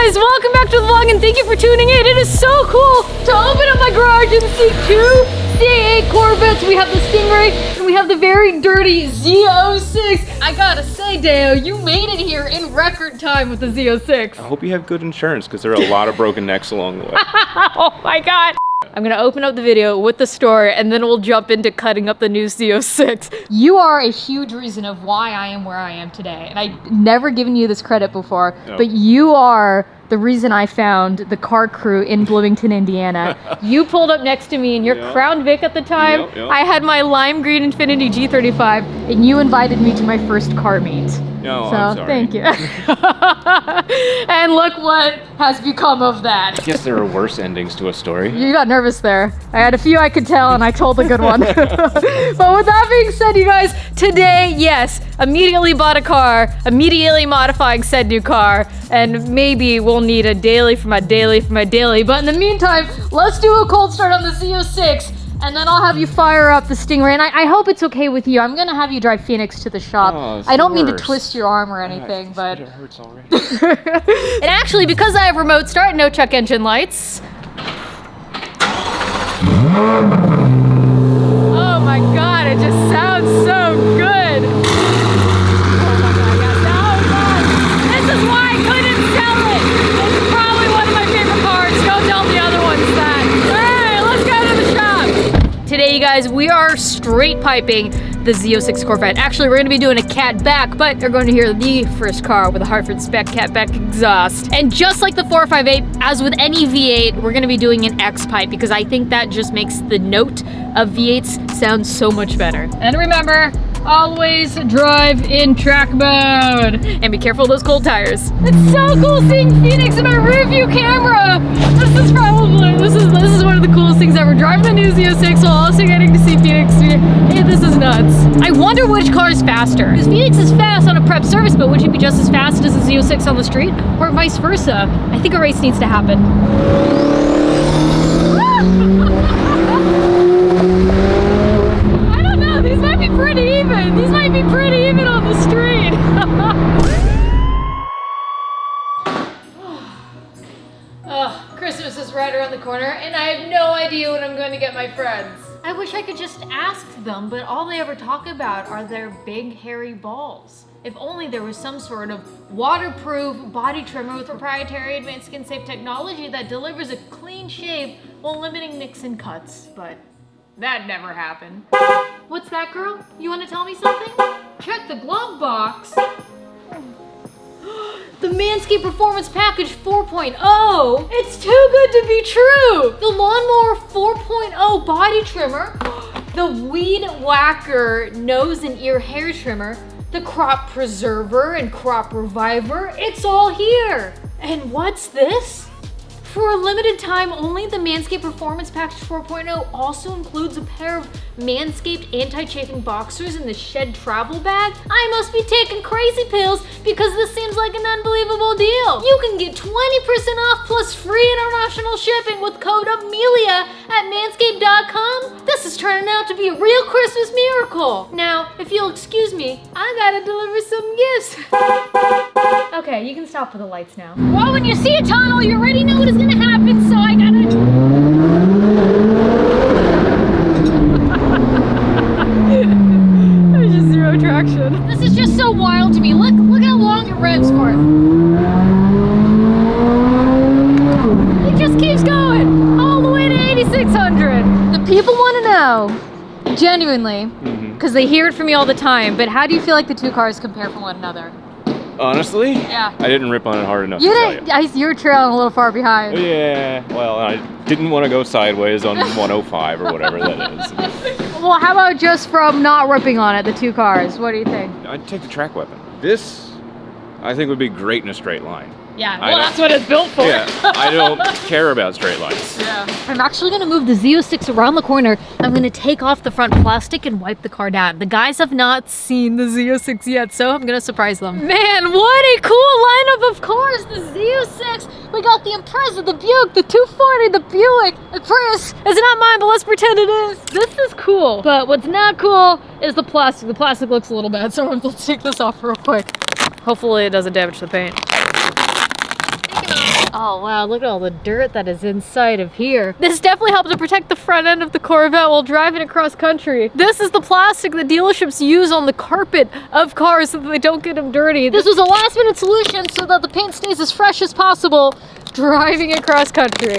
guys, welcome back to the vlog and thank you for tuning in. It is so cool to open up my garage and see two CA8 Corvettes. We have the Stingray and we have the very dirty Z06. I gotta say, Deo, you made it here in record time with the Z06. I hope you have good insurance because there are a lot of broken necks along the way. Oh my God. I'm gonna open up the video with the story and then we'll jump into cutting up the new Z06. You are a huge reason of why I am where I am today. And I've never given you this credit before, but you are the reason I found the car crew in Bloomington, Indiana. You pulled up next to me in your Crown Vic at the time. I had my lime green Infiniti G35 and you invited me to my first car meet. No, so I'm sorry. Thank you. And look what has become of that. I guess there are worse endings to a story. You got nervous there. I had a few I could tell and I told a good one. But with that being said, you guys, today, yes, immediately bought a car, immediately modifying said new car, and maybe we'll need a daily for my daily. But in the meantime, let's do a cold start on the Z06. And then I'll have you fire up the Stingray. And I hope it's okay with you. I'm going to have you drive Phoenix to the shop. Oh, I don't mean to twist your arm or anything, but... It hurts already. And actually, because I have remote start, no check engine lights. Oh my God, it just sounds so good. Oh my God, yes. Oh God. This is why I couldn't sell it. It's probably one of my favorite cars. Don't tell the other ones that. Hey, let's go to the shop. Today, you guys, we are straight piping the Z06 Corvette. Actually, we're gonna be doing a cat back, but they're going to hear the first car with a Hartford spec cat back exhaust. And just like the 458, as with any V8, we're gonna be doing an X pipe because I think that just makes the note of V8s sound so much better. And remember, always drive in track mode. And be careful of those cold tires. It's so cool seeing Phoenix in my rear view camera. This is one of the coolest things ever. Driving the new Z06 while also getting to see Phoenix. Hey, this is nuts. I wonder which car is faster. Because Phoenix is fast on a prep service, but would you be just as fast as a Z06 on the street? Or vice versa? I think a race needs to happen. I don't know, these might be pretty even. These might be pretty even on the street. Oh, Christmas is right around the corner and I have no idea what I'm going to get my friends. I wish I could just ask them, but all they ever talk about are their big hairy balls. If only there was some sort of waterproof body trimmer with proprietary advanced skin safe technology that delivers a clean shave while limiting nicks and cuts, but that never happened. What's that, girl? You want to tell me something? Check the glove box. The Manscaped Performance Package 4.0. It's too good to be true. The Lawnmower 4.0 body trimmer, the Weed Whacker nose and ear hair trimmer, the Crop Preserver and Crop Reviver. It's all here. And what's this? For a limited time only, the Manscaped Performance Package 4.0 also includes a pair of Manscaped anti-chafing boxers in the Shed travel bag. I must be taking crazy pills because this seems like an unbelievable deal. You can get 20% off plus free international shipping with code AMELIA at manscaped.com. This is turning out to be a real Christmas miracle. Now, if you'll excuse me, I gotta deliver some gifts. Okay, you can stop with the lights now. Well, when you see a tunnel, you already know what is gonna happen, so I gotta... There's just zero traction. This is just so wild to me. Look how long it revs for. It just keeps going all the way to 8,600. The people want to know, genuinely, because they hear it from me all the time, but how do you feel like the two cars compare from one another? Honestly? Yeah. I didn't rip on it hard enough You to tell didn't? You were trailing a little far behind. Yeah, well, I didn't want to go sideways on 105 or whatever that is. Well, how about just from not ripping on it, the two cars? What do you think? I'd take the track weapon. This, I think, would be great in a straight line. Yeah, well, that's what it's built for. Yeah, I don't care about straight lines. Yeah. I'm actually gonna move the Z06 around the corner. I'm gonna take off the front plastic and wipe the car down. The guys have not seen the Z06 yet, so I'm gonna surprise them. Man, what a cool lineup of cars, the Z06. We got the Impreza, the Buick, the 240, the Buick, the Prius. It's not mine, but let's pretend it is. This is cool, but what's not cool is the plastic. The plastic looks a little bad, so let's take this off real quick. Hopefully it doesn't damage the paint. Oh wow, look at all the dirt that is inside of here. This definitely helped to protect the front end of the Corvette while driving across country. This is the plastic that dealerships use on the carpet of cars so that they don't get them dirty. This was a last minute solution so that the paint stays as fresh as possible driving across country.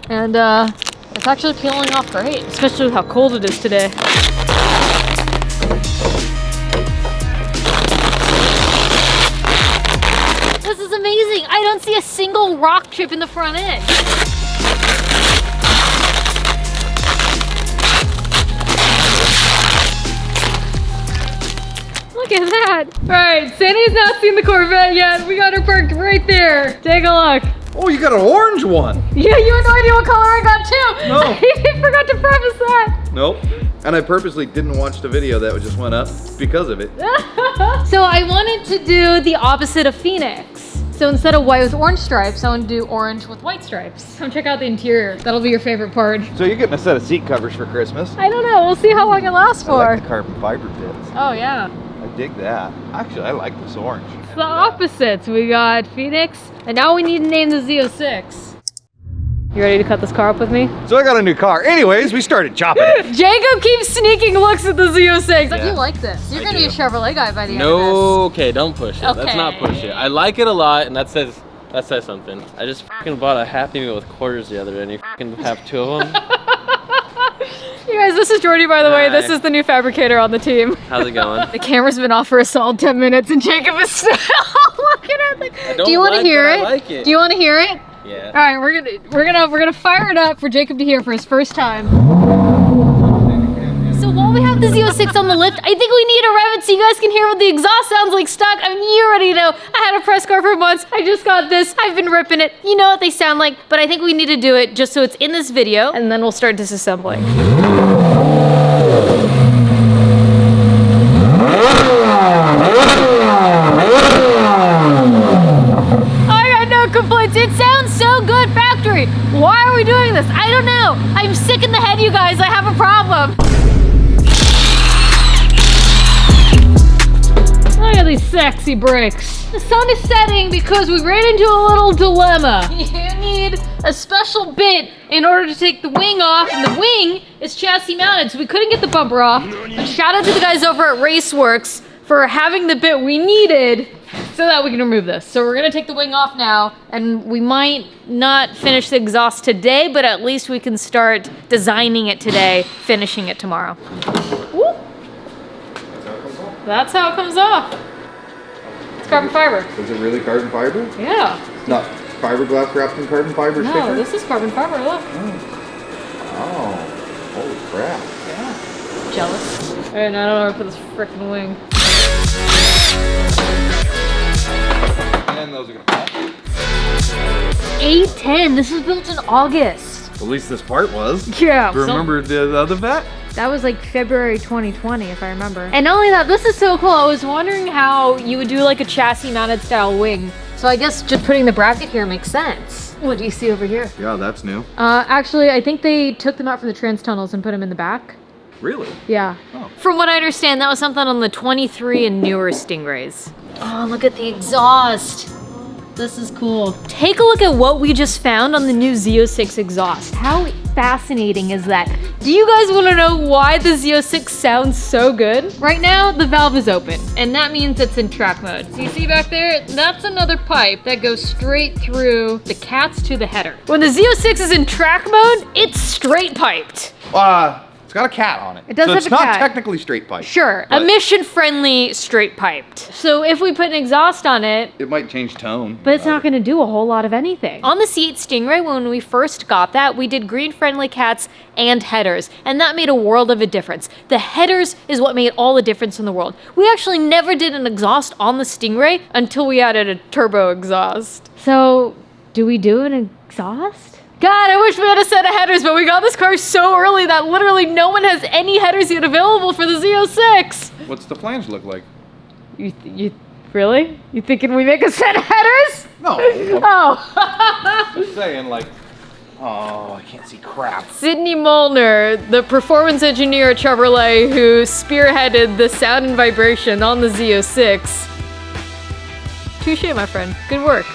And it's actually peeling off great, especially with how cold it is today. This is amazing. I don't see a single rock chip in the front end. Look at that. All right, Sandy's not seen the Corvette yet. We got her parked right there. Take a look. Oh, you got an orange one. Yeah, you had no idea what color I got too. No. I forgot to preface that. Nope. And I purposely didn't watch the video that just went up because of it. So I wanted to do the opposite of Phoenix. So instead of white with orange stripes, I want to do orange with white stripes. Come check out the interior. That'll be your favorite part. So you're getting a set of seat covers for Christmas. I don't know. We'll see how long it lasts for. I like the carbon fiber bits. Oh yeah. I dig that. Actually, I like this orange. The opposites. We got Phoenix, and now we need to name the Z06. You ready to cut this car up with me? So I got a new car. Anyways, we started chopping it. Jacob keeps sneaking looks at the Z06. Yeah. You like this. You're going to be a Chevrolet guy by the end of No, okay, don't push it. Okay. Let's not push it. I like it a lot, and that says something. I just fucking bought a Happy Meal with quarters the other day, and you fucking have two of them. You guys, this is Jordy, by the way. Hi. This is the new fabricator on the team. How's it going? The camera's been off for a solid 10 minutes, and Jacob is still looking at it. Do you want to hear it? I like it. Do you want to hear it? Yeah. All right, we're gonna fire it up for Jacob to hear for his first time. So while we have the Z06 on the lift, I think we need to rev it so you guys can hear what the exhaust sounds like stuck. I mean, you already know. I had a press car for months. I just got this. I've been ripping it. You know what they sound like, but I think we need to do it just so it's in this video, and then we'll start disassembling. Complaints. It sounds so good, factory. Why are we doing this? I don't know. I'm sick in the head, you guys. I have a problem. Look at these sexy brakes. The sun is setting because we ran into a little dilemma. You need a special bit in order to take the wing off, and the wing is chassis mounted, so we couldn't get the bumper off. But shout out to the guys over at Raceworks for having the bit we needed so that we can remove this. So we're gonna take the wing off now, and we might not finish the exhaust today, but at least we can start designing it today, finishing it tomorrow. Woo. That's how it comes off. It's carbon fiber. Is it really carbon fiber? Yeah. It's not fiberglass wrapped in carbon fiber No, sticker? this is carbon fiber, look. Oh, holy crap. Yeah. Jealous. All right, now I don't know where to put this frickin' wing. And those are gonna pop. 810, this was built in August. At least this part was. Yeah. Do you remember the other vet? That was like February 2020, if I remember. And not only that, this is so cool. I was wondering how you would do like a chassis mounted style wing. So I guess just putting the bracket here makes sense. What do you see over here? Yeah, that's new. Actually, I think they took them out from the trans tunnels and put them in the back. Really? Yeah. Oh. From what I understand, that was something on the 23 and newer Stingrays. Oh, look at the exhaust. This is cool. Take a look at what we just found on the new Z06 exhaust. How fascinating is that? Do you guys want to know why the Z06 sounds so good? Right now, the valve is open, and that means it's in track mode. So you see back there, that's another pipe that goes straight through the cats to the header. When the Z06 is in track mode, it's straight piped. It's got a cat on it. It does so have it's a not cat. technically straight pipe. Sure, but emission-friendly straight piped. So if we put an exhaust on it, it might change tone. but it's not gonna do a whole lot of anything. On the C8 Stingray, when we first got that, we did green-friendly cats and headers, and that made a world of a difference. The headers is what made all the difference in the world. We actually never did an exhaust on the Stingray until we added a turbo exhaust. So, do we do an exhaust? God, I wish we had a set of headers, but we got this car so early that literally no one has any headers yet available for the Z06. What's the flange look like? You really? You thinking we make a set of headers? No. Oh. Just saying, like, oh, I can't see crap. Sydney Molnar, the performance engineer at Chevrolet who spearheaded the sound and vibration on the Z06. Touché, my friend. Good work.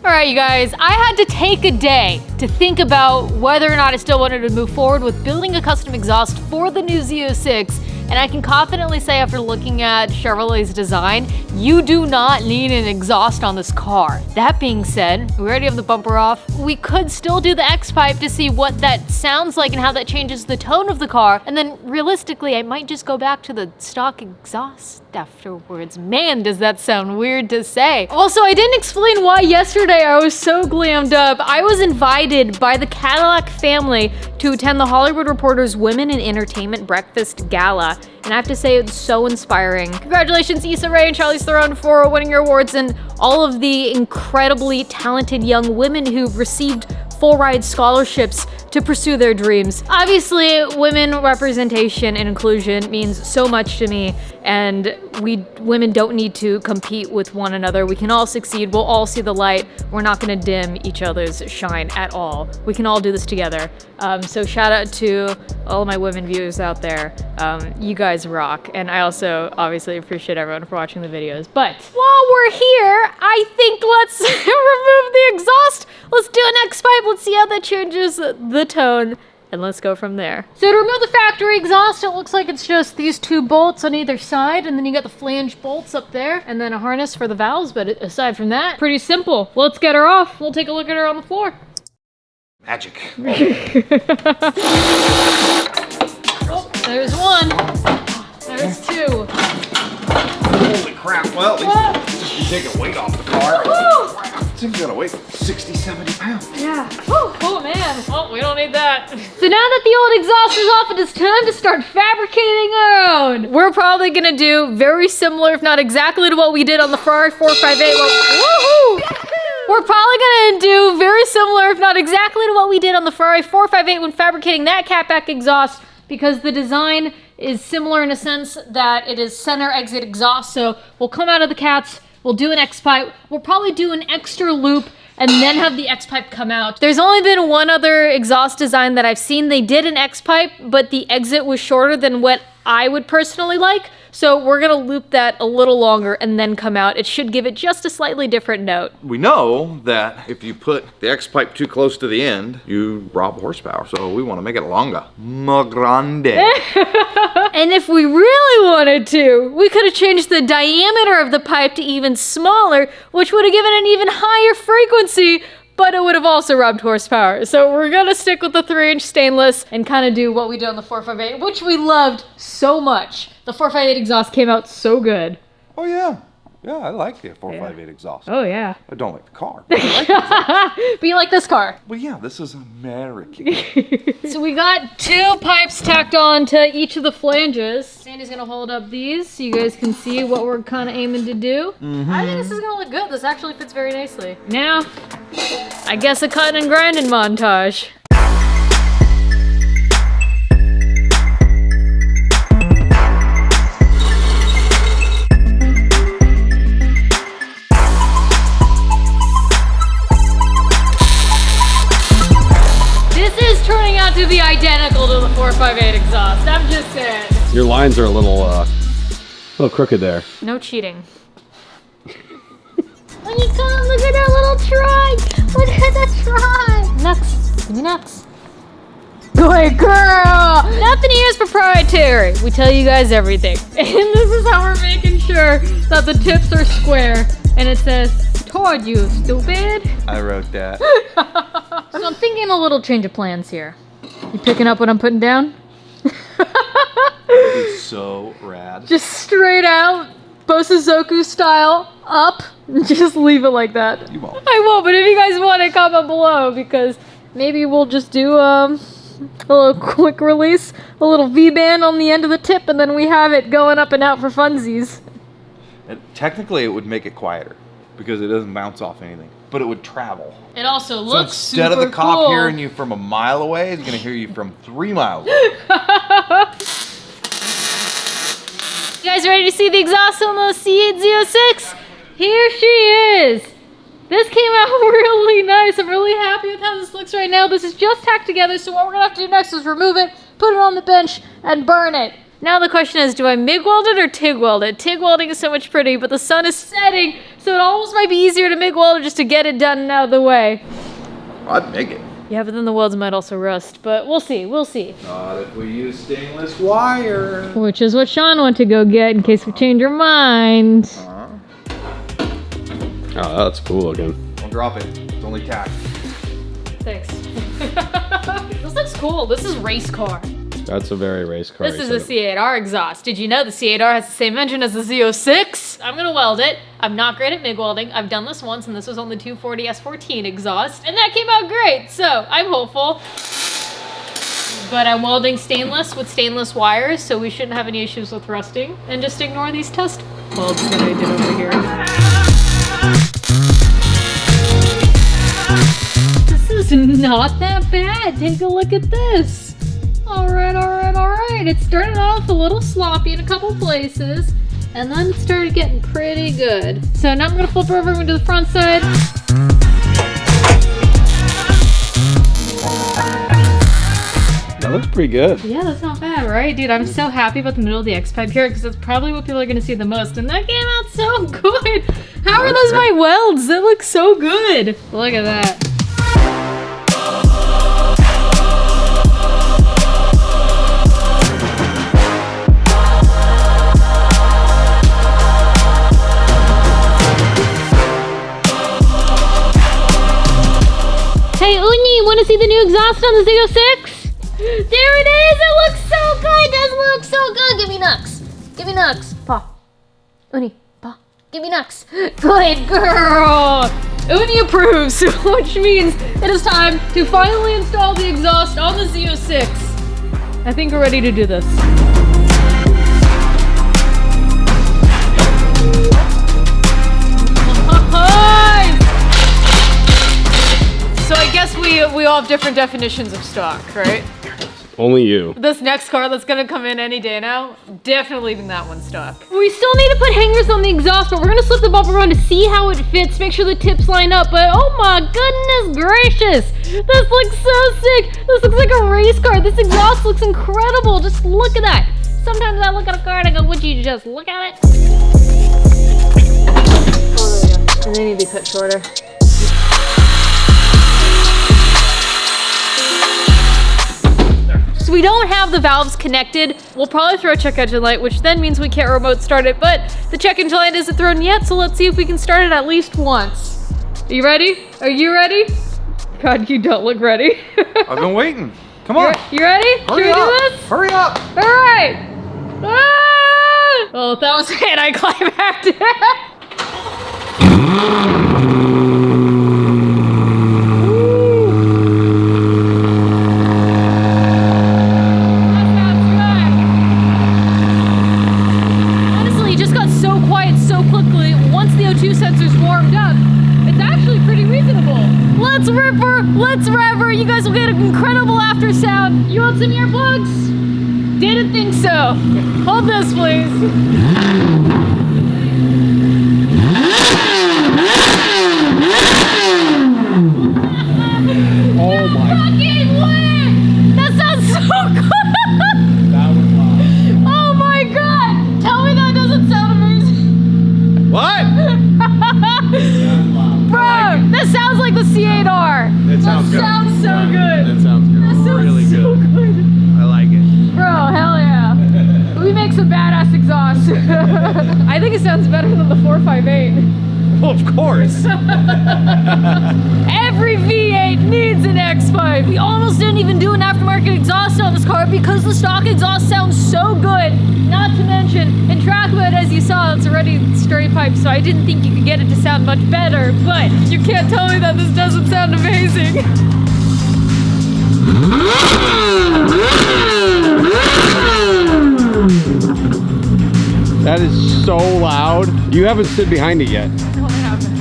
All right, you guys, I had to take a day to think about whether or not I still wanted to move forward with building a custom exhaust for the new Z06. And I can confidently say after looking at Chevrolet's design, you do not need an exhaust on this car. That being said, we already have the bumper off. We could still do the X-Pipe to see what that sounds like and how that changes the tone of the car. And then realistically, I might just go back to the stock exhaust afterwards. Man, does that sound weird to say. Also, I didn't explain why yesterday I was so glammed up. I was invited by the Cadillac family to attend the Hollywood Reporter's Women in Entertainment Breakfast Gala. And I have to say, it's so inspiring. Congratulations, Issa Rae and Charlize Theron, for winning your awards, and all of the incredibly talented young women who've received full ride scholarships to pursue their dreams. Obviously, women representation and inclusion means so much to me, and women don't need to compete with one another. We can all succeed. We'll all see the light. We're not gonna dim each other's shine at all. We can all do this together. So shout out to all of my women viewers out there. You guys rock. And I also obviously appreciate everyone for watching the videos. But while we're here, I think let's remove the exhaust. Let's do an X-Pipe. Let's see how that changes the tone. And let's go from there. So to remove the factory exhaust, it looks like it's just these two bolts on either side, and then you got the flange bolts up there, and then a harness for the valves, but aside from that, pretty simple. Let's get her off. We'll take a look at her on the floor. Magic. Oh, there's one. There's two. Holy crap. Well, at least you take a weight off the car. This thing's gonna weigh 60, 70 pounds. Yeah. Oh man. Oh, we don't need that. So now that the old exhaust is off, it is time to start fabricating our own. We're probably gonna do very similar, if not exactly, to what we did on the Ferrari 458. Woohoo! We're probably gonna do very similar, if not exactly, to what we did on the Ferrari 458 when fabricating that catback exhaust, because the design is similar in a sense that it is center exit exhaust. So we'll come out of the cats, we'll do an X-Pipe, we'll probably do an extra loop, and then have the X-Pipe come out. There's only been one other exhaust design that I've seen. They did an X-Pipe, but the exit was shorter than what I would personally like. So we're gonna loop that a little longer and then come out. It should give it just a slightly different note. We know that if you put the X-Pipe too close to the end, you rob horsepower. So we want to make it longer. Más grande. And if we really wanted to, we could have changed the diameter of the pipe to even smaller, which would have given an even higher frequency, but it would have also robbed horsepower. So we're gonna stick with the 3-inch stainless and kind of do what we did on the 458, which we loved so much. The 458 exhaust came out so good. Oh yeah. Yeah, I like the 458 exhaust. Oh yeah. I don't like the car, but I like the exhaust. But you like this car. Well, yeah, this is American. So we got 2 pipes tacked on to each of the flanges. Sandy's gonna hold up these so you guys can see what we're kind of aiming to do. I think this is gonna look good. This actually fits very nicely. Now, I guess a cutting and grinding montage. Turning out to be identical to the 458 exhaust. I'm just saying. Your lines are a little crooked there. No cheating. When you come, look at that little trike. Look at that trike. Next. Give me next. Good girl. Nothing here is proprietary. We tell you guys everything. And this is how we're making sure that the tips are square. And it says, toward you, stupid. I wrote that. So I'm thinking a little change of plans here. You picking up what I'm putting down? It's so rad. Just straight out, Bosuzoku style, up. Just leave it like that. You won't. I won't, but if you guys want it, comment below, because maybe we'll just do a little quick release, a little V-band on the end of the tip, and then we have it going up and out for funsies. And technically, it would make it quieter because it doesn't bounce off anything, but it would travel. It also looks so instead of the cop cool. hearing you from a mile away, he's gonna hear you from 3 miles away. You guys ready to see the exhaust on the Z06? Here she is. This came out really nice. I'm really happy with how this looks right now. This is just tacked together, so what we're gonna have to do next is remove it, put it on the bench, and burn it. Now the question is, do I MIG weld it or TIG weld it? TIG welding is so much pretty, but the sun is setting, So it almost might be easier to MIG weld just to get it done and out of the way. I'd make it. Yeah, but then the welds might also rust. But we'll see, we'll see. Not if we use stainless wire. Which is what Sean went to go get in case we change our mind. Oh, that's cool looking. Don't drop it. It's only tack. Thanks. This looks cool. This is race car. That's a very race car. This is a C8R exhaust. Did you know the C8R has the same engine as the Z06? I'm gonna weld it. I'm not great at MIG welding. I've done this once, and this was on the 240 S14 exhaust, and that came out great, so I'm hopeful. But I'm welding stainless with stainless wires, so we shouldn't have any issues with rusting. And just ignore these test welds that I did over here. This is not that bad. Take a look at this. All right. It started off a little sloppy in a couple places, and then it started getting pretty good. So now I'm gonna flip over and do the front side. That looks pretty good. Yeah, that's not bad, right? Dude, I'm so happy about the middle of the X-pipe here because that's probably what people are gonna see the most, and that came out so good. How are those my welds? That looks so good. Look at that. Hey, Uni, want to see the new exhaust on the Z06? There it is! It looks so good! It does look so good! Give me Nux! Give me Nux! Pa. Uni, Pa. Give me Nux! Good girl! Uni approves, which means it is time to finally install the exhaust on the Z06. I think we're ready to do this. So I guess we all have different definitions of stock, right? Only you. This next car that's gonna come in any day now, definitely leaving that one stock. We still need to put hangers on the exhaust, but we're gonna slip the bumper on to see how it fits, make sure the tips line up, but oh my goodness gracious! This looks so sick! This looks like a race car. This exhaust looks incredible. Just look at that. Sometimes I look at a car and I go, would you just look at it? Oh, there we go. And they need to be cut shorter. So we don't have the valves connected. We'll probably throw a check engine light, which then means we can't remote start it, but the check engine light isn't thrown yet, so let's see if we can start it at least once. Are you ready? Are you ready? God, you don't look ready. I've been waiting. Come on. You ready? Should we do this? Hurry up. All right. Ah! Well, if that was anticlimactic. Let's rev her. You guys will get an incredible after sound. You want some earplugs? Didn't think so. Hold this, please. Oh my. Fucking lit! That sounds so good. That was loud. Oh my god! Tell me that doesn't sound amazing. What? Bro, this sounds like the C8R. It sounds good. That sounds so good. It sounds good. That sounds Really so good. I like it. Bro, hell yeah. We make some badass exhaust. I think it sounds better than the 458. Well, of course. Every V8 needs an X-pipe. We almost didn't even do an aftermarket exhaust on this car because the stock exhaust sounds so good. Not to mention, in track mode, as you saw, it's already straight pipe, so I didn't think you could get it to sound much better, but you can't tell me that this doesn't sound amazing. That is so loud. You haven't stood behind it yet. No, I haven't.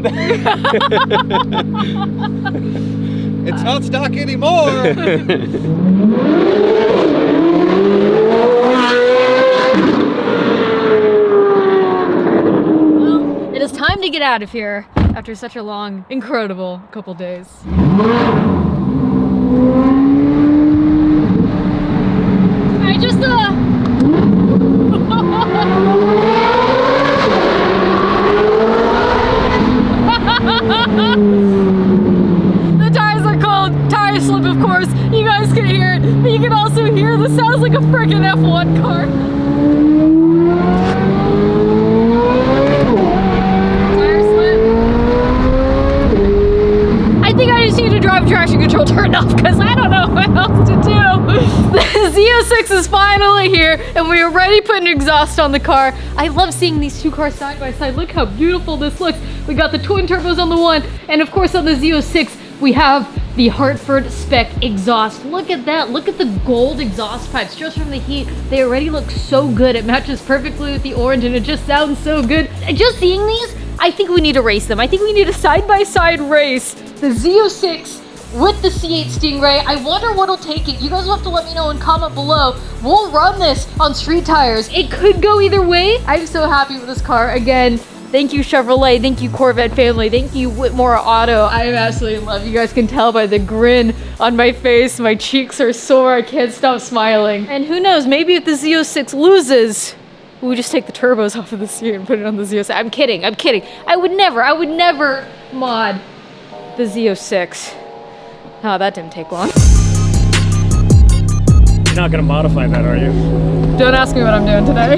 good. It's not stock anymore. Well, it is time to get out of here after such a long, incredible couple days. I just the tires are cold. Tire slip, of course. You guys can hear it, but you can also hear this sounds like a freaking F1 car. Tire slip. I think I just need to drive traction control turned off because I don't know what else to do. The Z06 is finally here and we are ready putting exhaust on the car. I love seeing these two cars side by side. Look how beautiful this looks. We got the twin turbos on the one, and of course on the Z06 we have the Hartford spec exhaust. Look at that. Look at the gold exhaust pipes just from the heat. They already look so good. It matches perfectly with the orange and it just sounds so good. Just seeing these, I think we need to race them. I think we need a side-by-side race. The Z06 with the C8 Stingray. I wonder what'll take it. You guys will have to let me know and comment below. We'll run this on street tires. It could go either way. I'm so happy with this car. Again, thank you Chevrolet, thank you Corvette family, thank you Whitmore Auto. I absolutely love you. You guys can tell by the grin on my face. My cheeks are sore. I can't stop smiling. And who knows, maybe if the Z06 loses, we just take the turbos off of the C8 and put it on the Z06. I'm kidding. I would never mod the Z06. Oh, that didn't take long. You're not gonna modify that, are you? Don't ask me what I'm doing today.